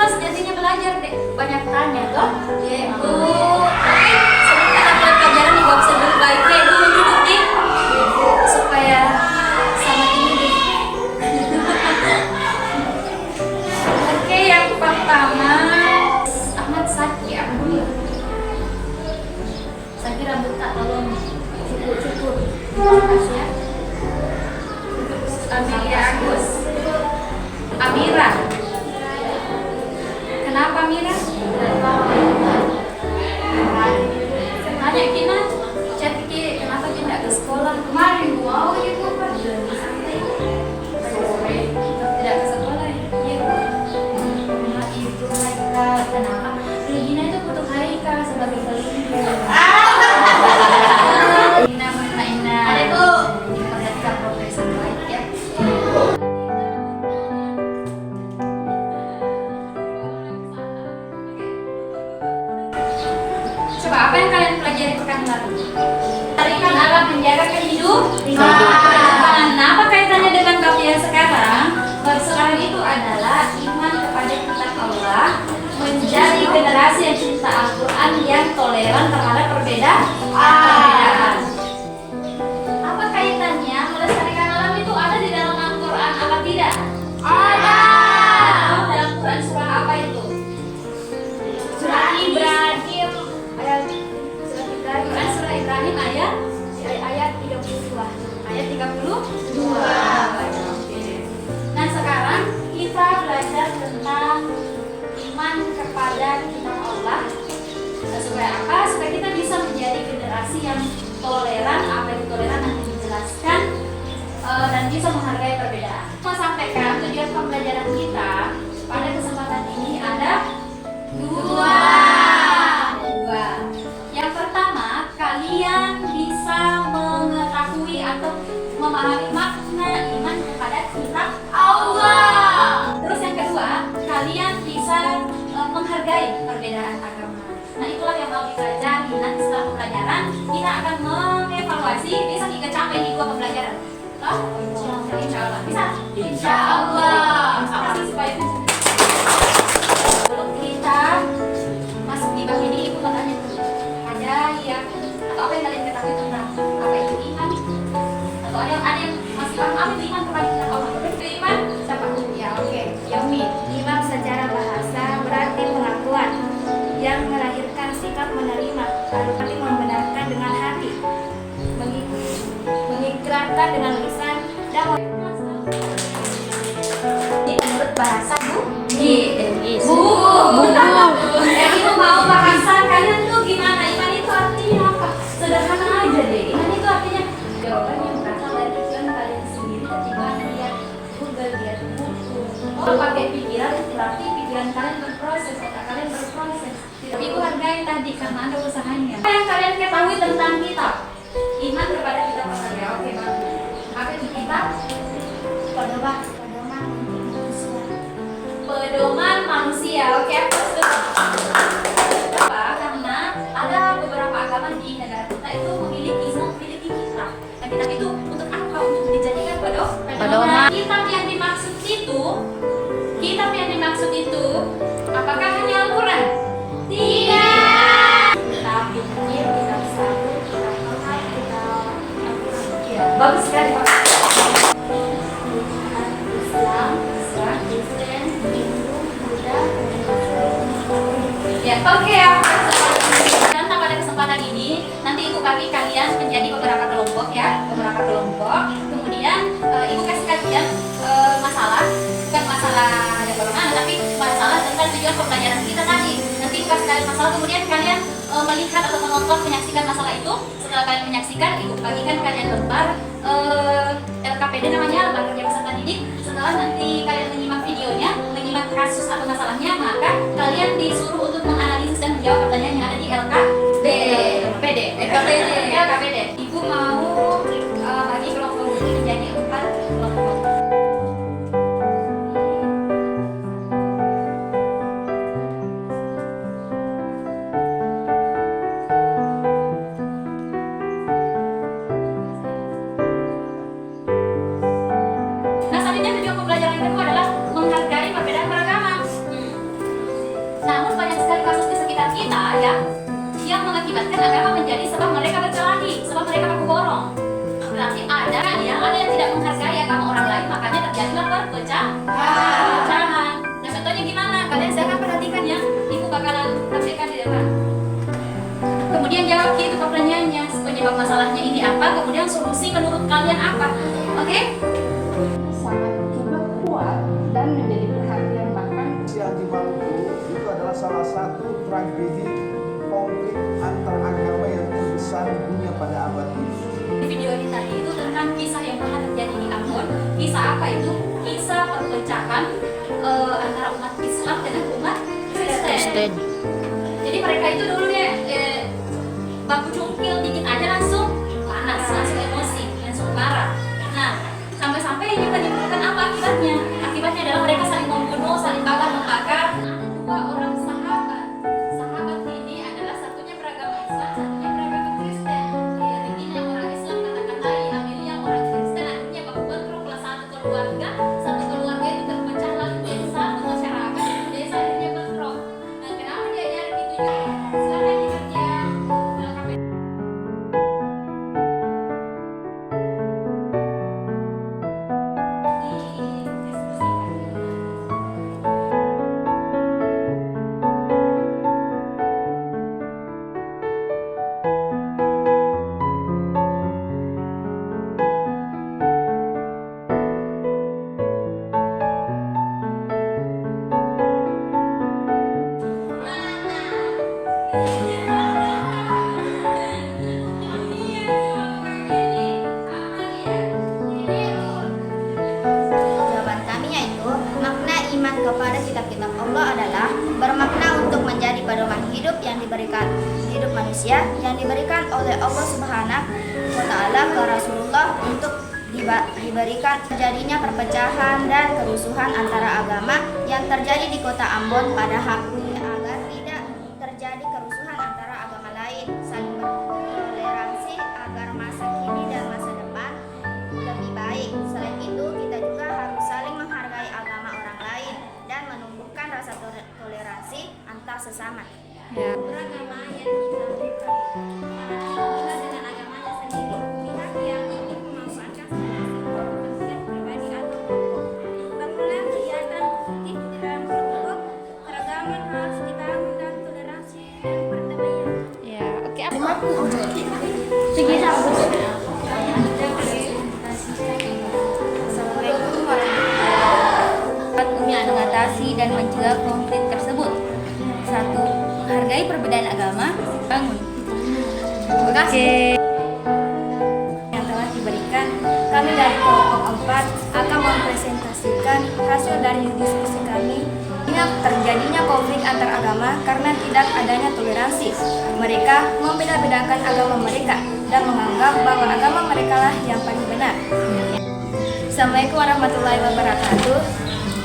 itulah sejatinya belajar deh. Banyak tanya toh. Ya, Bu. Sebentar dapat pelajaran nih, gak bisa duduk baik-baik dulu duduk nih. Supaya sama ini. Oke, yang pertama Ahmad Saki Abdul. Saki rambut tak tolong cukur. Makasih ya. Amelia Agus. Amira. Kenapa Amira? Tanya Kina, chat Kiki, kenapa Kina tidak ke sekolah? Kemarin wow itu kan sore tidak ke sekolah ya? Iya. Nah itu Haika, kenapa? Regina itu butuh Haika sebagai pelindung. Ina, Ina. Ada Bu. Diperhatikan profesor baik ya. Coba apa yang kalian pelajari pekan lalu? Tarikan alat menjaga kehidupan. Nah, apa kaitannya dengan bab yang sekarang? Bab sekarang itu adalah iman kepada kitab Allah, menjadi generasi yang cinta Al-Quran yang toleran terhadap perbedaan. Apa kaitannya? Melestarikan alam itu ada di dalam Al-Quran apa tidak? Ada. Dalam Quran surah apa itu? Surah Ibrahim. Quran surah Ibrahim ayat 32. Ayat 32. Nah, sekarang kita belajar tentang iman kepada kitab Allah. Supaya apa? Supaya kita bisa menjadi generasi yang toleran. Apa itu toleran nanti dijelaskan, dan bisa menghargai perbedaan. Mau sampaikan tujuan pembelajaran kita pada kesempatan ini ada dua. Yang pertama, kalian bisa mengetahui atau memahami makna iman kepada kitab Allah. Terus yang kedua, kalian bisa menghargai perbedaan agama. Nah, itulah yang mau dipelajari. Nanti setelah pembelajaran, kita akan mengevaluasi. Bisa kita capai di dua pembelajaran. Toh? Insya Allah. Bisa? Insya Allah. Apa sih supaya sebelum kita masuk di bab ini, ibu mau tanya dulu. Ada yang atau apa yang kalian ketahui tentang apa itu iman? Atau ada yang masih paham apa itu iman kepada kitab Allah? Itu iman siapa? Ya, oke. Yaumi. Iman secara bahasa berarti pengakuan yang melahirkan sikap menerima, lalu berarti membenarkan dengan hati, mengikrarkan dengan lisan, dan Menurut bahasa Bu? Ibu mau bahasa kalian tuh gimana? Iman itu artinya apa? Sederhana aja deh. Iman itu artinya jawaban yang berasal dari pikiran kalian sendiri ketika lihat Google, lihat buku. Oh, pakai pikiran itu berarti pikiran kalian berproses, otak kalian berproses. Ibu hargai tadi karena ada usahanya. Apa yang kalian ketahui tentang kitab? Iman kepada kitab Allah ya. Oke, bagus. Apa itu kitab? Pedoman manusia. Oke, apa itu? Kenapa? Karena ada beberapa agama di negara kita itu memiliki kitab. Nah, kitab itu untuk apa? Untuk dijadikan pedoman. Kitab yang dimaksud itu, apakah hanya Al-Quran? Tidak. Kitab Injil, kitab Zabur, kitab Torah, kitab ya, bagus sekali Pak. Islam, Kristen, Hindu, Buddha, ya, oke ya. Dan pada kesempatan ini nanti ibu bagi kalian menjadi beberapa kelompok ya, beberapa kelompok. Kemudian ibu kasih kalian masalah, bukan masalah yang bagaimana, tapi masalah tentang tujuan pembelajaran kita tadi. Nanti ibu kasih kalian masalah, kemudian kalian melihat atau menonton, menyaksikan masalah itu. Setelah kalian menyaksikan, ibu bagikan kalian lembar LKPD namanya, lembar kerja peserta didik. Setelah nanti kalian menyimak videonya, menyimak kasus atau masalahnya, maka kalian disuruh untuk menganalisis dan menjawab pertanyaan yang ada di LKPD. Ibu mau bagi kelompok ini menjadi 4 kelompok. Nah, selanjutnya tujuan pembelajaran yang kedua adalah perpecahan. Nah, contohnya gimana? Kalian sekarang perhatikan ya. Ibu bakalan praktekkan di depan. Kemudian jawab itu pertanyaannya. Penyebab masalahnya ini apa? Kemudian solusi menurut kalian apa? Oke? Sangat juga kuat dan menjadi perhatian bahkan Yang di Maluku itu adalah salah satu tragedi konflik antar agama yang terbesar di dunia pada abad ini. Di video ini tadi itu tentang kisah yang pernah terjadi di Ambon. Kisah apa itu? Kisah perpecahan antara umat Islam dengan umat Kristen. Jadi mereka itu dulu baku cungkil dikit aja langsung panas, langsung emosi, langsung marah. Nah, sampai-sampai ini menimbulkan apa akibatnya? Akibatnya adalah mereka saling membunuh, saling bakar-membakar. Ada dua orang sahabat. Sahabat ini adalah satunya beragama Islam, satunya beragama Kristen. Ini yang orang Islam kata-katai, Amelia orang Kristen, akhirnya baku bentrok satu keluarga itu terpecah lalu jadi satu masyarakat, satu desa akhirnya bentrok. Nah, kenapa dia nyari gitu juga? Silakan dikerja. Jawaban kami yaitu makna iman kepada kitab-kitab Allah adalah bermakna untuk menjadi pedoman hidup yang diberikan hidup manusia yang diberikan oleh Allah Subhanahu wa taala ke Rasulullah untuk diberikan terjadinya perpecahan dan kerusuhan antara agama yang terjadi di kota Ambon pada hari agar tidak terjadi kerusuhan antara agama lain, saling bertoleransi agar masa kini dan masa depan lebih baik. Selain itu, kita juga harus saling menghargai agama orang lain dan menumbuhkan rasa toleransi antar sesama. beragama yang kita berikan. Kita dengan agamanya sendiri. Pihak yang ingin memanfaatkan kepentingan pribadi atau kelompok. Bangunlah kegiatan positif di dalam kelompok. Keragaman harus dibangun dan toleransi dan perdamaian. Ya, oke. Assalamualaikum warahmatullahi wabarakatuh. Mengatasi dan mencegah konflik tersebut. 1. Menghargai perbedaan agama. Bangun. Terima kasih. Yang telah diberikan, kami dari kelompok 4 akan mempresentasikan hasil dari diskusi kami dengan terjadinya konflik antar agama karena tidak adanya toleransi. Mereka membeda-bedakan agama mereka dan menganggap bahwa agama mereka lah yang paling benar. Assalamualaikum warahmatullahi wabarakatuh.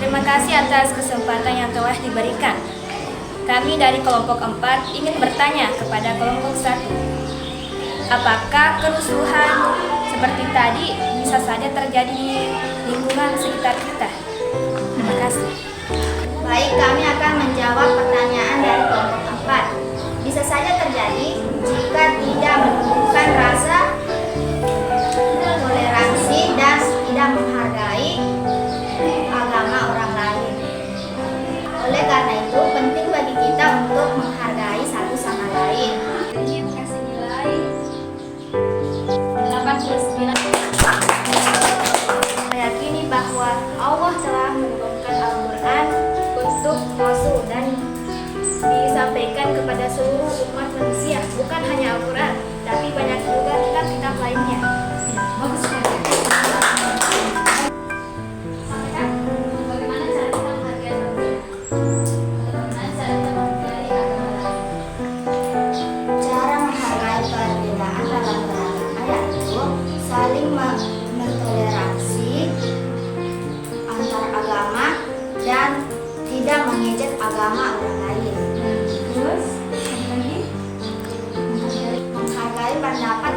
Terima kasih atas kesempatan yang telah diberikan. Kami dari kelompok 4 ingin bertanya kepada kelompok 1. Apakah kerusuhan seperti tadi bisa saja terjadi di lingkungan sekitar kita? Terima kasih. Baik, kami akan menjawab pertanyaan dari kelompok 4. Bisa saja terjadi jika tidak menunjukkan rasa toleransi dan tidak menghargai agama orang lain. Oleh karena itu, penting bagi kita untuk menghargai satu sama lain. Ini kasih nilai 89. Meyakini bahwa Allah telah menurunkan Al-Quran untuk Rasul dan disampaikan kepada seluruh umat manusia, bukan hanya Al-Quran, tapi banyak juga kitab-kitab lainnya. Bagus sekali. Sampaikan bagaimana cara kita menghargai perbedaan? Bagaimana cara kita menghargai agama lain? Cara menghargai perbedaan dalam beragama yaitu saling mentoleransi antar agama dan tidak mengejek agama orang lain. Terus, lagi? Menghargai pendapat